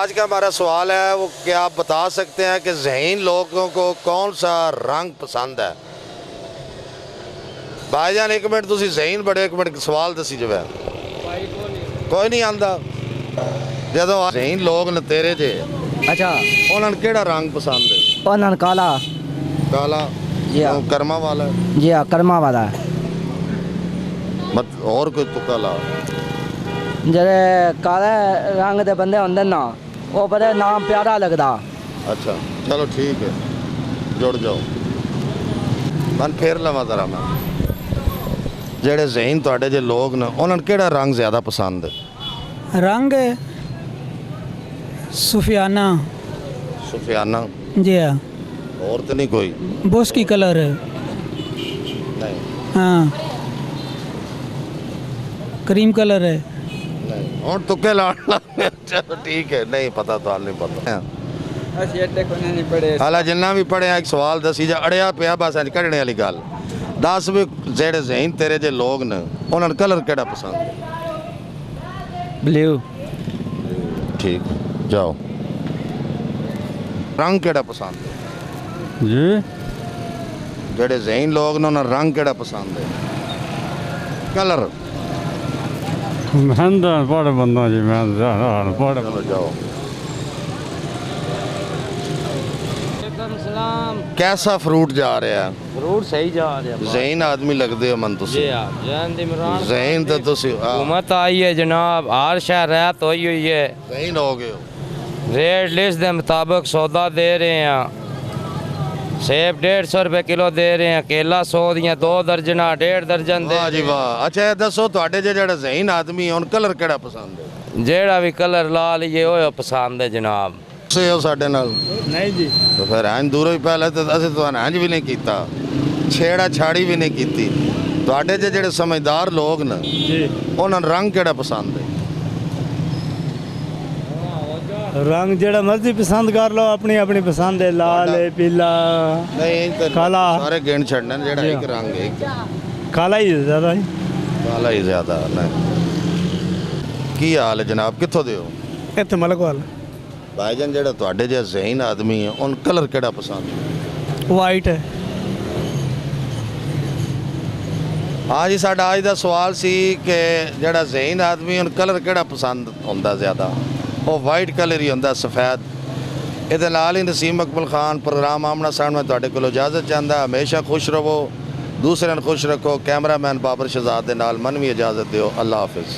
आज का हमारा सवाल है वो क्या आप बता सकते हैं कि ज़हीन लोगों को कौन सा रंग पसंद है। भाईजान एक मिनट तुसी ज़हीन बड़े, एक मिनट सवाल दसी जो है कोई नहीं आंदा। ਜਦੋਂ ज़हीन लोग ने तेरे जे अच्छा उन्होंने केड़ा रंग पसंद है? उन्होंने काला काला जी हाँ। वो कर्मा वाला है। जी हाँ कर्मा वाला है मत और कोई तुक्का ला। जेह्ड़े काले रंग दे बंदे होंदे ना वो बड़े नाम प्यारा लगदा। अच्छा चलो ठीक है जुड़ जाओ। मन फिर लवा जरा मैं जेड़े ज़हीन तुहाडे जे लोग ने उन्होंने केड़ा रंग ज़्यादा पसंद है? रंग सुफियाना। सुफियाना जी हाँ। और तो नहीं कोई? बोस्की कलर है। नहीं हाँ क्रीम कलर है। नहीं और तुक्के ला चलो ठीक है नहीं पता तो हाल नहीं पता। हालां जिन्ना भी पढ़िया एक सवाल दसी जा अड़िया पिया बस अज कढ़ने वाली गल दस भी जेड़े ज़हीन तेरे जे लोग ने उन्होंने कलर केड़ा पसंद है? ब्लू। ठीक जाओ। रंग केड़ा पसंद है? जी जेड़े ज़हीन लोग ने उन्हें रंग केड़ा पसंद है? कलर। मैं तो बड़े बंदा जी मैं बड़े चलो जाओ। कैसा फ्रूट जा रहा है? फ्रूट सही जा रहा है। ज़हीन आदमी लगते हो मन तुसी। ज़हीन तो तुसी हुकूमत आई है जनाब, हर शहर राहत हुई हुई है। ज़हीन हो गए हो। रेट लिस्ट के मुताबिक सौदा दे रहे हैं। सेब 150 रुपये किलो दे रहे हैं, केला 100 दियाँ 2 दर्जन 1.5 दर्जन दे वाह जी वाह। अच्छा ये दसो तुहाडे जे जेड़ा ज़हीन आदमी है उन कलर केड़ा पसंद है? जेड़ा भी कलर ला लीए वो पसंद है जनाब। से हो साडे नाल नहीं जी तो फिर इंज दूरों ही पहले तो असं तो इंज भी नहीं कीता छेड़ा छाड़ी भी नहीं कीती। तुहाडे जे जेड़े समझदार लोग ने जी उन्होंने रंग केड़ा पसंद है? रंग जेड़ा मर्जी पसंद कर लो अपनी अपनी पसंद है लाल है पीला नहीं तो काला। सारे गिण छड़ने जेड़ा एक रंग है एक काला ही है ज़्यादा ही काला ही ज्यादा नहीं। की हाल है जनाब कित्थों दे हो? इत्थे मलकवाल। भाईजान जेड़ा तुहाडे जे ज़हीन आदमी है उन कलर केड़ा पसंद है? वाइट है। हाँ जी साडा अज दा सवाल सी कि जेड़ा ज़हीन आदमी उन कलर केड़ा पसंद होंदा ज़्यादा? वो वाइट कलर ही होंदा सफ़ेद। ਇਹਦੇ ਨਾਲ ਹੀ नसीम अकमल खान प्रोग्राम आमना सामने ਤੁਹਾਡੇ ਕੋਲ इजाज़त चाहता। हमेशा खुश रहो दूसरे ਨੂੰ खुश रखो। कैमरामैन बाबर शहजाद ਦੇ ਨਾਲ ਮਨ ਵੀ इजाज़त ਦਿਓ। अल्लाह हाफिज़।